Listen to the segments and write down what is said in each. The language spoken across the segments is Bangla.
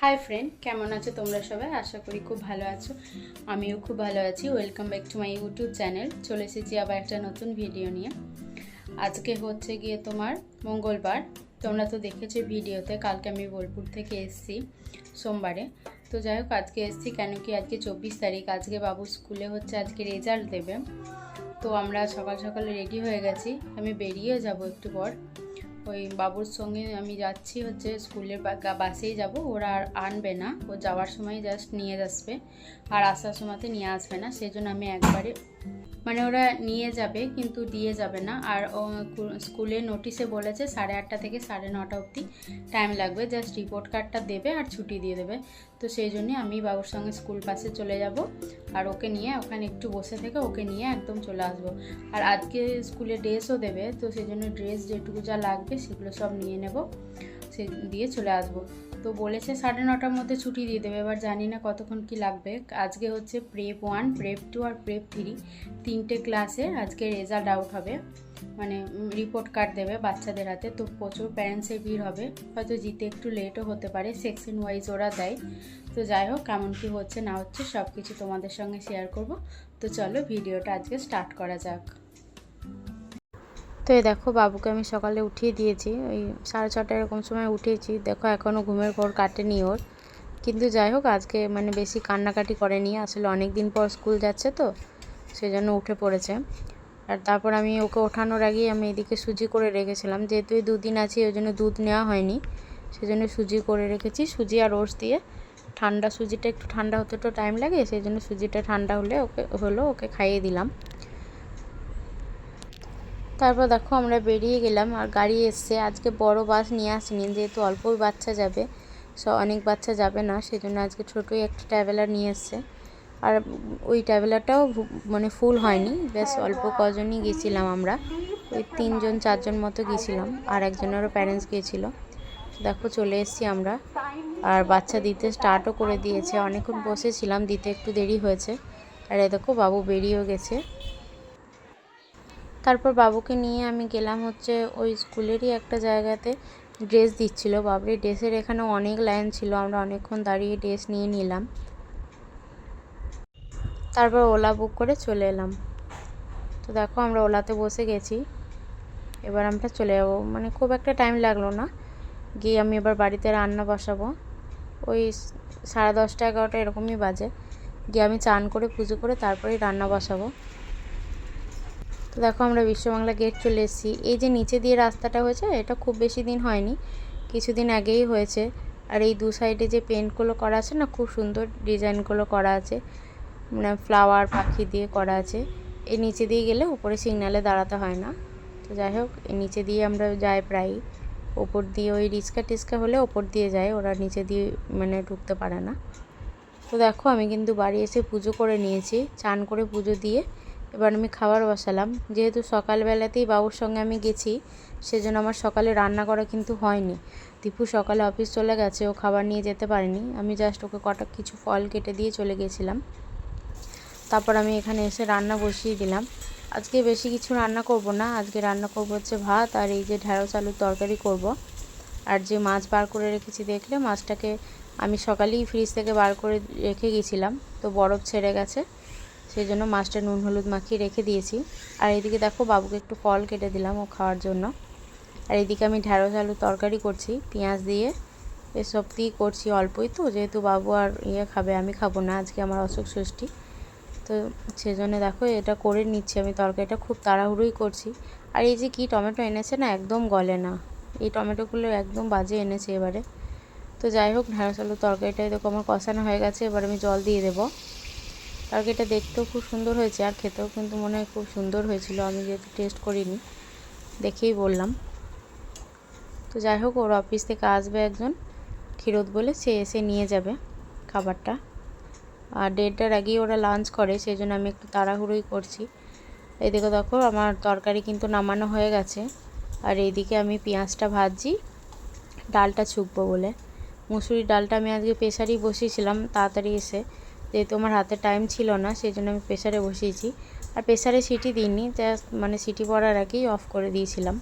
হাই ফ্রেন্ড, কেমন আছো তোমরা সবাই? আশা করি খুব ভালো আছো। আমিও খুব ভালো আছি। Welcome back to my YouTube channel. চলে এসেছি আবার একটা নতুন ভিডিও নিয়ে। আজকে হচ্ছে গিয়ে তোমার মঙ্গলবার। তোমরা তো দেখেছো ভিডিওতে, কালকে আমি বোলপুর থেকে এসেছি সোমবারে। তো যাই হোক, আজকে এসেছি কেন কি আজকে 24 তারিখ, আজকে বাবু স্কুলে হচ্ছে আজকে রেজাল্ট দেবে। তো আমরা সকাল সকালে রেডি হয়ে গেছি, আমি বেরিয়ে যাব একটু পর। ওই বাবুর সঙ্গে আমি যাচ্ছি হচ্ছে স্কুলের বাসেই যাব, ওরা আর আনবে না, ও যাওয়ার সময় জাস্ট নিয়ে আসবে আর আসার সময়তে নিয়ে আসবে না। সেই জন্য আমি একবারে মানে ওরা নিয়ে যাবে কিন্তু দিয়ে যাবে না। আর স্কুলে নোটিশে বলেছে 8:30 থেকে 9:30 অবধি টাইম লাগবে, জাস্ট রিপোর্ট কার্ডটা দেবে আর ছুটি দিয়ে দেবে। তো সেই জন্যে আমি বাবুর সঙ্গে স্কুল বাসে চলে যাব আর ওকে নিয়ে ওখানে একটু বসে থেকে ওকে নিয়ে একদম চলে আসবো। আর আজকে স্কুলে ড্রেসও দেবে, তো সেই জন্য ড্রেস যেটুকু যা লাগবে সেগুলো সব নিয়ে নেব, সে দিয়ে চলে আসবো। তো বলেছে 9:30টার মধ্যে ছুটি দিয়ে দেবে, এবার জানি না কতক্ষণ কি লাগবে। আজকে হচ্ছে প্রেপ 1, প্রেপ 2 আর প্রেপ 3 তিনটে ক্লাসে আজকে রেজাল্ট আউট হবে, মানে রিপোর্ট কার্ড দেবে বাচ্চাদের হাতে। তো প্রচুর প্যারেন্টসের ভিড় হবে, হয়তো জিতে একটু লেটও হতে পারে, সেকশন ওয়াইজ ওরা দেয়। তো যাই হোক, কেমন কি হচ্ছে না হচ্ছে সব কিছু তোমাদের সঙ্গে শেয়ার করব। তো চলো ভিডিওটা আজকে স্টার্ট করা যাক। তো এই দেখো, বাবুকে আমি সকালে উঠিয়ে দিয়েছি, ওই 6:30 এরকম সময় উঠিয়েছি। দেখো এখনও ঘুমের ঘোর কাটেনি ওর, কিন্তু যাই হোক আজকে মানে বেশি কান্নাকাটি করেনি, আসলে অনেক দিন পর স্কুল যাচ্ছে তো সেই জন্য উঠে পড়েছে। আর তারপর আমি ওকে ওঠানোর আগেই আমি এদিকে সুজি করে রেখেছিলাম, যেহেতু এই 2 দিন আছি ওই জন্য দুধ নেওয়া হয়নি, সেজন্য সুজি করে রেখেছি। সুজি আর ওটস দিয়ে, ঠান্ডা সুজিটা একটু ঠান্ডা হতে তো টাইম লাগে, সেই জন্য সুজিটা ঠান্ডা হলে ওকে খাইয়ে দিলাম। তারপর দেখো আমরা বেরিয়ে গেলাম, আর গাড়ি এসছে। আজকে বড় বাস নিয়ে আসেনি, যেহেতু অল্পই বাচ্চা যাবে, অনেক বাচ্চা যাবে না, সেজন্য আজকে ছোটোই একটা ট্রাভেলার নিয়ে এসছে। আর ওই ট্রাভেলারটাও মানে ফুল হয়নি, বেশ অল্প কজনই গিয়েছিলাম আমরা, ওই 3-4জন মতো গিয়েছিলাম, আর একজনেরও প্যারেন্টস গিয়েছিলো। দেখো চলে এসেছি আমরা, আর বাচ্চা দিতে স্টার্টও করে দিয়েছে। অনেকক্ষণ বসেছিলাম, দিতে একটু দেরি হয়েছে। আর এ দেখো বাবু বেরিয়েও গেছে। তারপর বাবুকে নিয়ে আমি গেলাম হচ্ছে ওই স্কুলেরই একটা জায়গাতে, ড্রেস দিচ্ছিল। বাবরে, ড্রেসের এখানে অনেক লাইন ছিল, আমরা অনেকক্ষণ দাঁড়িয়ে ড্রেস নিয়ে নিলাম। তারপর ওলা বুক করে চলে এলাম। তো দেখো আমরা ওলাতে বসে গেছি, এবার আমরা চলে যাবো, মানে খুব একটা টাইম লাগলো না। গিয়ে আমি এবার বাড়িতে রান্না বসাবো, ওই 10:30 11টা এরকমই বাজে। গিয়ে আমি চান করে পুজো করে তারপরেই রান্না বসাবো। তো দেখো আমরা বিশ্ববাংলা গেট চলে এসেছি। এই যে নিচে দিয়ে রাস্তাটা হয়েছে, এটা খুব বেশি দিন হয়নি, কিছুদিন আগেই হয়েছে। আর এই দু সাইডে যে পেন্টগুলো করা আছে না, খুব সুন্দর ডিজাইনগুলো করা আছে, মানে ফ্লাওয়ার পাখি দিয়ে করা আছে। এই নিচে দিয়ে গেলে উপরে সিগনালে দাঁড়াতে হয় না। তো যাই হোক, এই নিচে দিয়ে আমরা যাই প্রায়ই, ওপর দিয়ে ওই রিক্সা টিক্সা হলে ওপর দিয়ে যায়, ওরা নিচে দিয়ে মানে ঢুকতে পারে না। তো দেখো আমি কিন্তু বাড়ি এসে পুজো করে নিয়েছি, চান করে পুজো দিয়ে এবার আমি খাবার বসালাম। যেহেতু সকালবেলাতেই বাবুর সঙ্গে আমি গেছি, সেজন্য আমার সকালে রান্না করা কিন্তু হয়নি। দীপু সকালে অফিস চলে গেছে, ও খাবার নিয়ে যেতে পারেনি, আমি জাস্ট ওকে কিছু ফল কেটে দিয়ে চলে গেছিলাম। তারপর আমি এখানে এসে রান্না বসিয়ে দিলাম। আজকে বেশি কিছু রান্না করব না, আজকে রান্না করব হচ্ছে ভাত আর এই যে ঢেঁড়স আলুর তরকারি করব। আর যে মাছ বার করে রেখেছি দেখলে, মাছটাকে আমি সকালেই ফ্রিজ থেকে বার করে রেখে গেছিলাম, তো বরফ ছেড়ে গেছে, সেই জন্য মাছটা নুন হলুদ মাখিয়ে রেখে দিয়েছি। আর এদিকে দেখো বাবুকে একটু ফল কেটে দিলাম ও খাওয়ার জন্য। আর এদিকে আমি ঢেঁড়স আলুর তরকারি করছি পেঁয়াজ দিয়ে, এসব দিয়েই করছি, অল্পই তো, যেহেতু বাবু আর খাবে, আমি খাবো না, আজকে আমার অসুখ ষষ্ঠী। তো সেজন্য দেখো এটা করে নিচ্ছি আমি, তরকারিটা খুব তাড়াহুড়োই করছি। আর এই যে কি টমেটো এনেছে না, একদম গলে না, এই টমেটোগুলো একদম বাজে এনেছে এবারে। তো যাই হোক, ঢেঁড়স আলুর তরকারিটাই দেখো আমার কষানো হয়ে গেছে, এবার আমি জল দিয়ে দেবো। তরকারিটা দেখতেও খুব সুন্দর হয়েছে, আর খেতেও কিন্তু মনে হয় খুব সুন্দর হয়েছিল, আমি যেহেতু টেস্ট করিনি, দেখেই বললাম। তো যাই হোক, ওর অফিস থেকে আসবে একজন ক্ষীরোদ বলে, সে এসে নিয়ে যাবে খাবারটা। আর 1:30টার আগেই ওরা লাঞ্চ করে, সেই জন্য আমি একটু তাড়াহুড়োই করছি। এইদিকে দেখো আমার তরকারি কিন্তু নামানো হয়ে গেছে, আর এইদিকে আমি পেঁয়াজটা ভাজছি ডালটা ছুকবো বলে। মুসুরির ডালটা আমি আজকে প্রেসারেই বসিয়েছিলাম তাড়াতাড়ি এসে, যেহেতু আমার হাতে টাইম ছিল না, সেই জন্য আমি প্রেসারে বসিয়েছি। আর প্রেসারে সিটি দিইনি, জাস্ট মানে সিটি পড়ার আগেই অফ করে দিয়েছিলাম।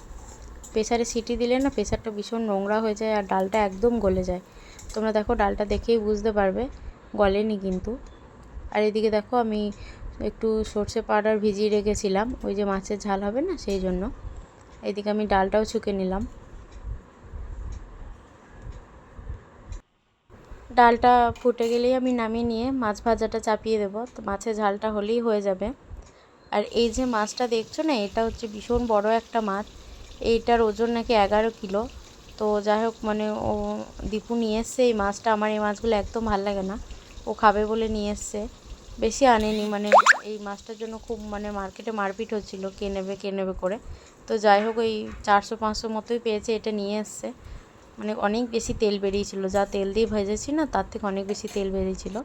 প্রেসারে সিটি দিলে না প্রেসারটা ভীষণ নোংরা হয়ে যায় আর ডালটা একদম গলে যায়, তোমরা দেখো ডালটা দেখেই বুঝতে পারবে গলেনি কিন্তু। আর এদিকে দেখো আমি একটু সর্ষে পাউডার ভিজিয়ে রেখেছিলাম, ওই যে মাছের ঝাল হবে না সেই জন্য। এদিকে আমি ডালটাও ছুঁকে নিলাম। ডালটা ফুটে গেলেই আমি নামিয়ে নিয়ে মাছ ভাজাটা চাপিয়ে দেবো, তো মাছের ঝালটা হলেই হয়ে যাবে। আর এই যে মাছটা দেখছো না, এটা হচ্ছে ভীষণ বড় একটা মাছ, এইটার ওজন নাকি 11 কিলো। তো যাই হোক মানে ও দীপু নিয়ে এসছে এই মাছটা, আমার এই মাছগুলো একদম ভালো লাগে না, ও খাবে বলে নিয়ে এসছে, বেশি আনেনি। মানে এই মাছটার জন্য খুব মানে মার্কেটে মারপিট হচ্ছিলো কে নেবে করে। তো যাই হোক ওই 400-500 মতোই পেয়েছে, এটা নিয়ে এসছে। মানে অনেক বেশি তেল বেরিয়েছিল, যা তেল দিয়ে ভেজেছি না তার থেকে অনেক বেশি তেল বেরিয়েছিল।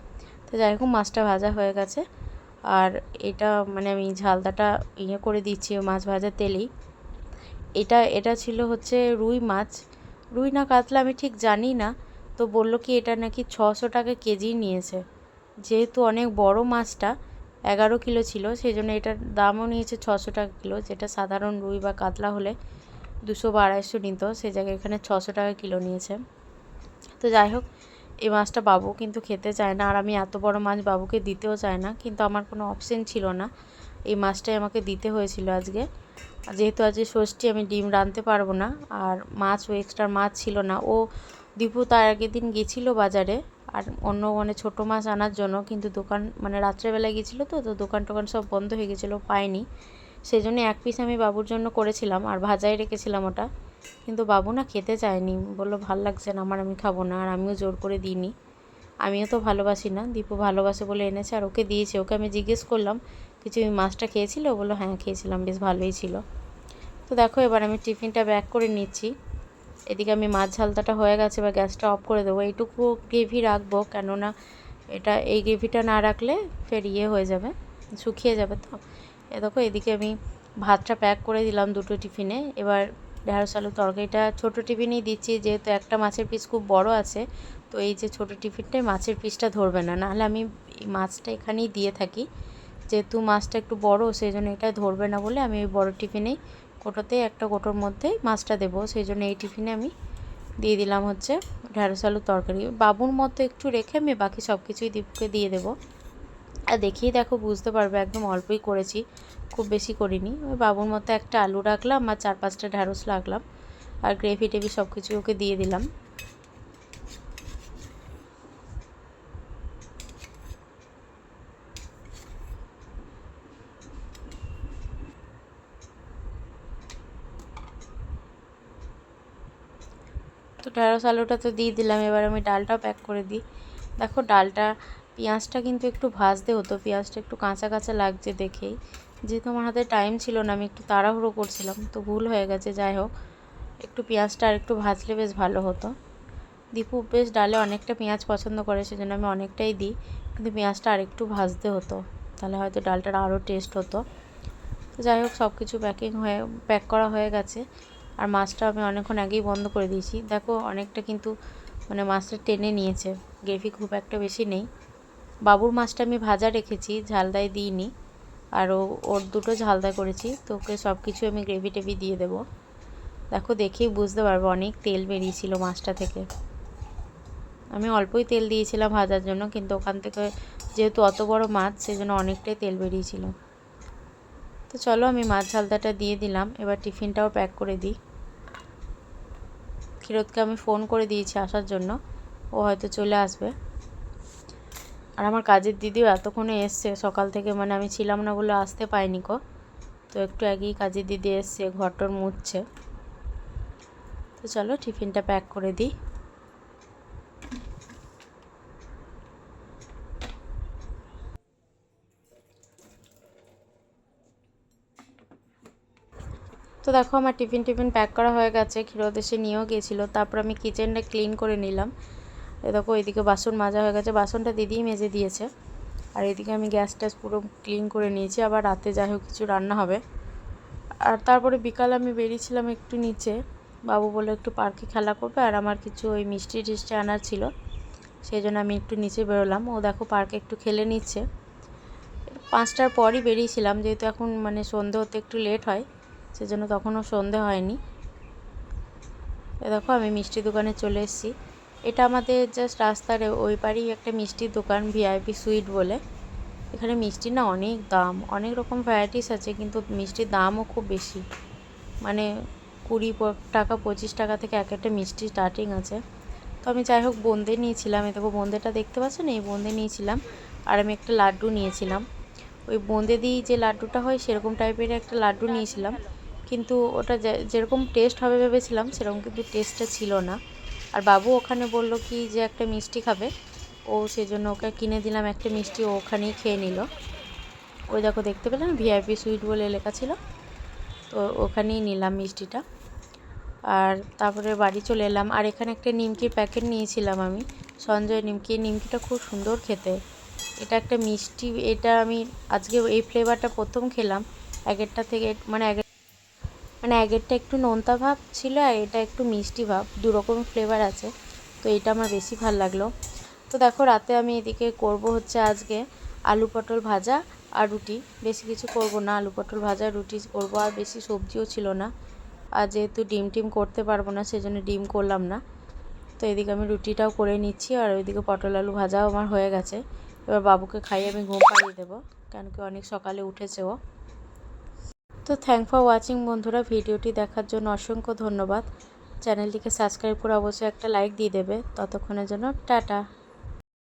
তো যাই হোক মাছটা ভাজা হয়ে গেছে। আর এটা মানে আমি ঝালদাটা করে দিচ্ছি মাছ ভাজার তেলেই। এটা ছিল হচ্ছে রুই মাছ, রুই না কাতলা আমি ঠিক জানি না। তো বললো কি এটা নাকি 600 টাকা কেজি নিয়েছে, যেহেতু অনেক বড় মাছটা 11 কিলো ছিল, সেই জন্য এটার দামও নিয়েছে 600 টাকা কিলো। যেটা সাধারণ রুই বা কাতলা হলে 200 বা 250 নিত, সেই জায়গায় এখানে 600 টাকা কিলো নিয়েছে। তো যাই হোক এই মাছটা বাবু কিন্তু খেতে চায় না, আর আমি এত বড় মাছ বাবুকে দিতেও চাই না, কিন্তু আমার কোনো অপশন ছিল না, এই মাছটাই আমাকে দিতে হয়েছিল আজকে। যেহেতু আজকে ষষ্ঠী আমি ডিম রাঁধতে পারবো না, আর মাছও এক্সট্রা মাছ ছিল না। ও দীপু তার আগের দিন গেছিলো বাজারে আর অন্য মানে ছোটো মাছ আনার জন্য, কিন্তু দোকান মানে রাত্রেবেলায় গেছিলো, তো দোকান টোকান সব বন্ধ হয়ে গেছিলো, পাইনি। সেই জন্য এক পিস আমি বাবুর জন্য করেছিলাম আর ভাজাই রেখেছিলাম ওটা, কিন্তু বাবু না খেতে চায়নি, বললো ভাল লাগছে না আমার, আমি খাবো না। আর আমিও জোর করে দিইনি, আমিও তো ভালোবাসি না, দীপু ভালোবাসে বলে এনেছে আর ওকে দিয়েছে। ওকে আমি জিজ্ঞেস করলাম কিছু মাছটা খেয়েছিল, বললো হ্যাঁ খেয়েছিলাম, বেশ ভালোই ছিল। তো দেখো এবার আমি টিফিনটা ব্যাক করে নিচ্ছি। এদিকে আমি মাছ ঝালটাটা হয়ে গেছে, এবার গ্যাসটা অফ করে দেবো। এইটুকু গ্রেভি রাখবো, কেননা এই গ্রেভিটা না রাখলে ফের হয়ে যাবে, শুকিয়ে যাবে। তো দেখো এদিকে আমি ভাতটা প্যাক করে দিলাম দুটো টিফিনে। এবার ঢেঁড়স আলুর তরকারিটা ছোটো টিফিনেই দিচ্ছি, যেহেতু একটা মাছের পিস খুব বড় আছে, তো এই যে ছোটো টিফিনটায় মাছের পিসটা ধরবে না, নাহলে আমি এই মাছটা এখানেই দিয়ে থাকি। যেহেতু মাছটা একটু বড় সেই জন্য এটা ধরবে না বলে আমি ওই বড় টিফিনেই কোটোতে একটা কোটোর মধ্যেই মাছটা দেবো, সেই জন্য এই টিফিনে আমি দিয়ে দিলাম হচ্ছে ঢেঁড়স আলুর তরকারি। বাবুর মতো একটু রেখে আমি বাকি সব কিছুই দীপুকে দিয়ে দেবো। আর দেখেই দেখো বুঝতে পারবে একদম অল্পই করেছি, খুব বেশি করিনি। ওই বাবুর মতো একটা আলু রাখলাম আর 4-5টা ঢেঁড়স রাখলাম, আর গ্রেভি টেভি সব কিছু ওকে দিয়ে দিলাম। তো ঢেঁড়স আলুটা তো দিয়ে দিলাম, এবার আমি ডালটাও প্যাক করে দিই। দেখো ডালটা পেঁয়াজটা কিন্তু একটু ভাজতে হতো, পেঁয়াজটা একটু কাঁচা কাঁচা লাগছে দেখেই, যেহেতু আমার হাতে টাইম ছিল না, আমি একটু তাড়াহুড়ো করছিলাম, তো ভুল হয়ে গেছে। যাই হোক একটু পেঁয়াজটা আর একটু ভাজলে বেশ ভালো হতো। দীপু বেশ ডালে অনেকটা পেঁয়াজ পছন্দ করে, সেজন্য আমি অনেকটাই দিই, কিন্তু পেঁয়াজটা আর একটু ভাজতে হতো, তাহলে হয়তো ডালটার আরও টেস্ট হতো। তো যাই হোক সব কিছু প্যাক করা হয়ে গেছে, আর মাছটা আমি অনেকক্ষণ আগেই বন্ধ করে দিয়েছি। দেখো অনেকটা কিন্তু মানে মাছটা টেনে নিয়েছে, গ্রেভি খুব একটা বেশি নেই। বাবুর মাছটা আমি ভাজা রেখেছি, ঝালদায় দিইনি, আর ওর দুটো ঝালদায় করেছি, তো ওকে সব কিছু আমি গ্রেভি টেভি দিয়ে দেবো। দেখো দেখেই বুঝতে পারবো অনেক তেল বেরিয়েছিল মাছটা থেকে, আমি অল্পই তেল দিয়েছিলাম ভাজার জন্য, কিন্তু ওখান থেকে যেহেতু অত বড় মাছ সেই জন্য অনেকটাই তেল বেরিয়েছিল। তো চলো আমি মাছ ঝালদাটা দিয়ে দিলাম, এবার টিফিনটাও প্যাক করে দিই। ক্ষীরোদকে আমি ফোন করে দিয়েছি আসার জন্য, ও হয়তো চলে আসবে। আর আমার কাজের দিদিও এতক্ষণে এসছে সকাল থেকে, মানে আমি ছিলাম না বলে আসতে পাইনি কো, তো একটু আগেই কাজের দিদি এসছে, ঘরটর মুছছে। তো চলো টিফিনটা প্যাক করে দিই। তো দেখো আমার টিফিন প্যাক করা হয়ে গেছে, ক্ষীরোদ এসে নিয়েও গিয়েছিলো। তারপর আমি কিচেনটা ক্লিন করে নিলাম। দেখো এদিকে বাসন মাজা হয়ে গেছে, বাসনটা দিদিই মেজে দিয়েছে। আর এদিকে আমি গ্যাস ট্যাস পুরো ক্লিন করে নিয়েছি, আবার রাতে যাই হোক কিছু রান্না হবে। আর তারপরে বিকালে আমি বেরিয়েছিলাম একটু নিচে, বাবু বলে একটু পার্কে খেলা করবে, আর আমার কিছু ওই মিষ্টি টিষ্টি আনার ছিল, সেই জন্য আমি একটু নিচে বেরোলাম। ও দেখো পার্কে একটু খেলে নিচ্ছে। 5টার পরই বেরিয়েছিলাম, যেহেতু এখন মানে সন্ধে হতে একটু লেট হয়, সেজন্য তখনও সন্ধে হয়নি। দেখো আমি মিষ্টি দোকানে চলে এসেছি, এটা আমাদের জাস্ট রাস্তার ওই পারেই একটা মিষ্টির দোকান, ভিআইপি সুইট বলে। এখানে মিষ্টি না অনেক দাম, অনেক রকম ভ্যারাইটিস আছে, কিন্তু মিষ্টির দামও খুব বেশি, মানে 20 টাকা 25 টাকা থেকে এক একটা মিষ্টি স্টার্টিং আছে। তো আমি যাই হোক বোঁদে নিয়েছিলাম, এ দেখো বোঁদেটা দেখতে পাচ্ছ না, এই বোঁদে নিয়েছিলাম। আর আমি একটা লাড্ডু নিয়েছিলাম, ওই বোঁদে দিয়ে যে লাড্ডুটা হয় সেরকম টাইপের একটা লাড্ডু নিয়েছিলাম, কিন্তু ওটা যেরকম টেস্ট হবে ভেবেছিলাম সেরকম কিন্তু টেস্টটা ছিল না। আর বাবু ওখানে বললো কি যে একটা মিষ্টি খাবে, ও সেজন্য ওকে কিনে দিলাম একটা মিষ্টি, ও ওখানেই খেয়ে নিল। ওই দেখো দেখতে পেলে না, ভিআইপি সুইট বলে লেখা ছিল, তো ওখানেই নিলাম মিষ্টিটা। আর তারপরে বাড়ি চলে এলাম। আর এখানে একটা নিমকির প্যাকেট নিয়েছিলাম আমি, সঞ্জয় নিমকি। নিমকিটা খুব সুন্দর খেতে, এটা একটা মিষ্টি, এটা আমি আজকে এই ফ্লেভারটা প্রথম খেলাম। আগেরটা থেকে আগেরটা একটু নোনতা ভাব ছিল, আর এটা একটু মিষ্টি ভাব, দু রকম ফ্লেভার আছে, তো এটা আমার বেশি ভালো লাগলো। তো দেখো রাতে আমি এদিকে করব হচ্ছে আজকে আলু পটল ভাজা আর রুটি, বেশি কিছু করব না, আলু পটল ভাজা রুটি করব, আর বেশি সবজিও ছিল না। আর যেহেতু ডিম টিম করতে পারবো না সেজন্য ডিম করলাম না। তো এদিকে আমি রুটিটাও করে নিচ্ছি, আর ওইদিকে পটল আলু ভাজাও আমার হয়ে গেছে। এবার বাবুকে খাইয়ে আমি ঘুম পাড়িয়ে দেবো, কেন কি অনেক সকালে উঠেছে ও। তো থ্যাংক ফর ওয়াচিং বন্ধুরা, ভিডিওটি দেখার জন্য অসংখ্য ধন্যবাদ। চ্যানেলটিকে সাবস্ক্রাইব করে অবশ্যই একটা লাইক দিয়ে দেবে। ততক্ষণের জন্য টাটা।